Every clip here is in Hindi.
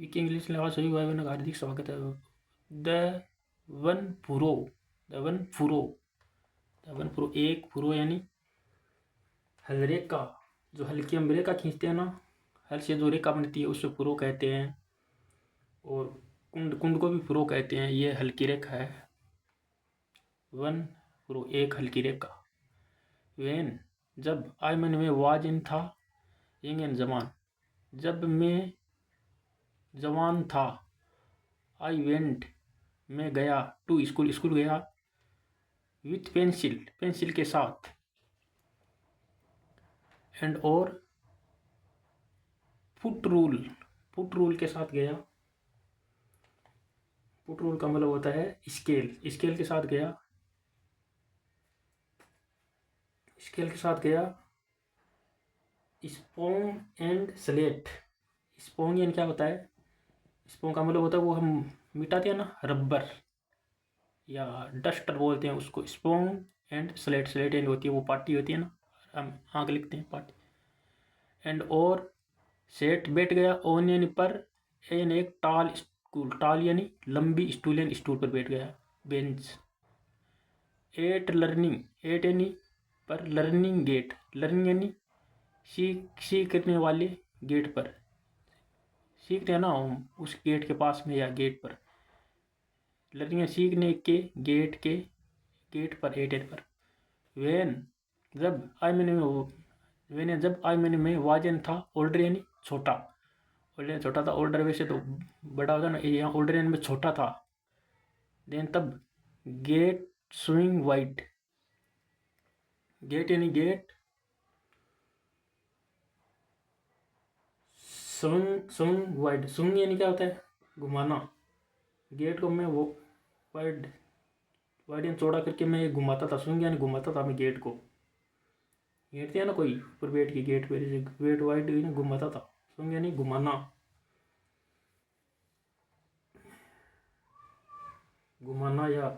विकी इंग्लिश लेवा सभी भाई बहनों का हार्दिक स्वागत है। The one furrow the one furrow the one furrow, एक फुरो यानी हलरेका। जो हल्की हम रेखा खींचते हैं ना, हल से जो रेखा बनती है उससे फुरो कहते हैं। और कुंड कुंड को भी फुरो कहते हैं। ये हल्की रेखा है। वन फुरो, एक हल्की रेखा। वेन, जब। आई मन में वाज इन था। यंग एंड जवान, जब मैं जवान था। आई वेंट, मैं गया। टू स्कूल, स्कूल गया। विथ पेंसिल, पेंसिल के साथ। एंड और फुट रूल, फुट रूल के साथ गया। फुट रूल का मतलब होता है स्केल, स्केल के साथ गया। स्केल के साथ गया। स्पोंग एंड स्लेट, स्पोंग यानी क्या होता है? स्पोंग का मतलब होता है वो हम मिटाते हैं ना, रबर या डस्टर बोलते हैं उसको। स्पोंग एंड स्लेट, स्लेट एंड होती है वो पार्टी होती है ना, हम आंख लिखते हैं पार्टी। एंड और सेट, बैठ गया। ऑन यानी पर। एन एक टाल स्टूल, टाल यानी लंबी स्टूल यानी स्टूल पर बैठ गया, बेंच। एट लर्निंग, एट यानी पर। लर्निंग गेट, लर्निंग यानी सीखने वाले गेट पर। सीखते हैं ना हम उस गेट के पास में या गेट पर। लर्निंग सीखने के गेट के, गेट पर, एट पर। वेन, जब। आई मैंने वेन, जब। आई मैंने में वाजन था। ओल्डर यानी छोटा, ओल्डर छोटा था। ओल्डर वैसे तो बड़ा होता ना, यहाँ ओल्डर यानी में छोटा था। देन तब। गेट स्विंग वाइट, गेट यानी gate. Swing, swing wide, swing यानी क्या होता है? घुमाना। गेट को मैं वो वाइड, वाइड यानी चौड़ा करके मैं घुमाता था। स्विंग यानी घुमाता था मैं गेट को। गेट थी ना कोई ऊपर बैठ के गेट पे, गेट वाइड यानी घुमाता था। स्विंग यानी घुमाना, घुमाना या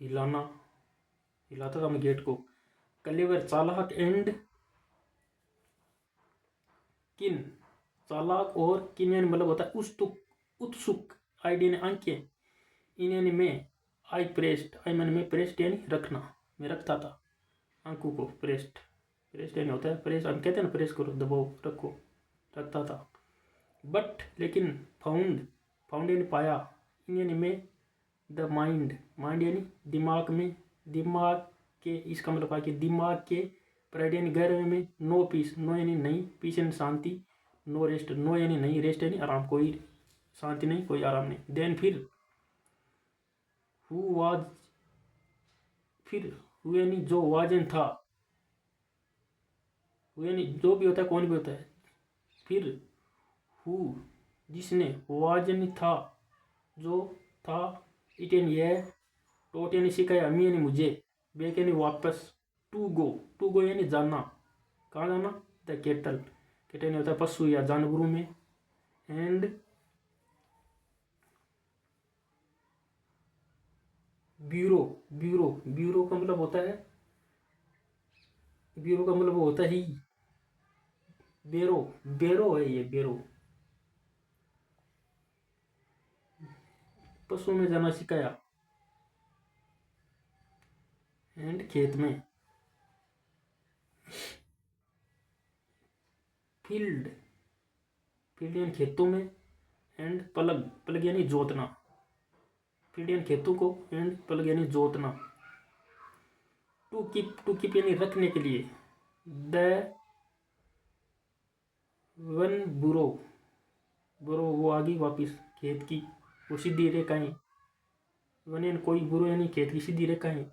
हिलाना, हिलाता था मैं गेट को। कलेवर, चालाक एंड किन, चालाक और किन यानी मतलब होता है उत्सुक, उत्सुक। आइडिया ने आंखें। इन यानी में। आई प्रेस्ड, आई मन में प्रेस्ड यानी रखना, मैं रखता था आंखों को। प्रेस्ड, प्रेस्ड यानी होता है प्रेस, हम कहते हैं ना प्रेस करो, दबाओ, रखो, रखता था। बट लेकिन। फाउंड, फाउंड यानी पाया। इन यानी में। द माइंड, माइंड यानी दिमाग में, दिमाग के, इसका मतलब है कि दिमाग के। प्राइड यानी गहरे में। नो पीस, नो यानी नहीं, पीस यानी शांति। नो रेस्ट, नो यानी नहीं, रेस्ट यानी आराम, कोई शांति नहीं, कोई आराम नहीं। देन फिर। हु वाज, फिर। हु यानी जो, वाजन था। हु यानी जो भी होता है, कौन भी होता है। फिर। हु, जिसने। वाज यानी था, जो था। इट यानी यह। टोट यानी सिखाया। मी यानी मुझे। बैक यानी वापस। टू गो, टू गो यानी जाना, कहाँ जाना? द केटल, केटल यानी होता है पशु या जानवरों में। एंड। ब्यूरो, ब्यूरो, ब्यूरो का मतलब होता है, ब्यूरो का मतलब वो होता ही बेरो, बेरो है ये, बेरो। पशु में जाना सिखाया। एंड खेत में। फील्ड, फील्ड यानी खेतों में। एंड प्लग, प्लग यानी जोतना। फील्ड यानी खेतों को, एंड प्लग यानी जोतना। टू कीप, टू कीप यानी रखने के लिए। द वन बुरो, बुरो वो आगे वापिस खेत की, वो सीधी रेखाएं। वन यानी कोई, बुरो यानी खेत की सीधी रेखाएं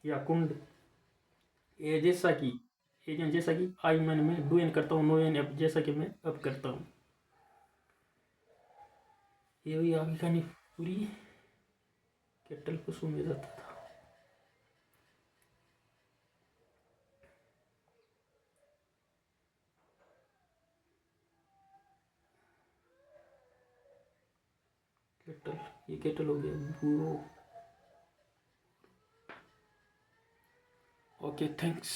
या कुंड। ए जैसा कि, ए यानी जैसा कि। आई मैंने मैं डू एन करता हूँ। नो यानी अब, जैसा कि मैं अब करता हूँ। ये हुई आपकी कहानी पूरी। केटल को सो में जाता था। केटल, ये केटल हो गया बुरो। Okay, thanks.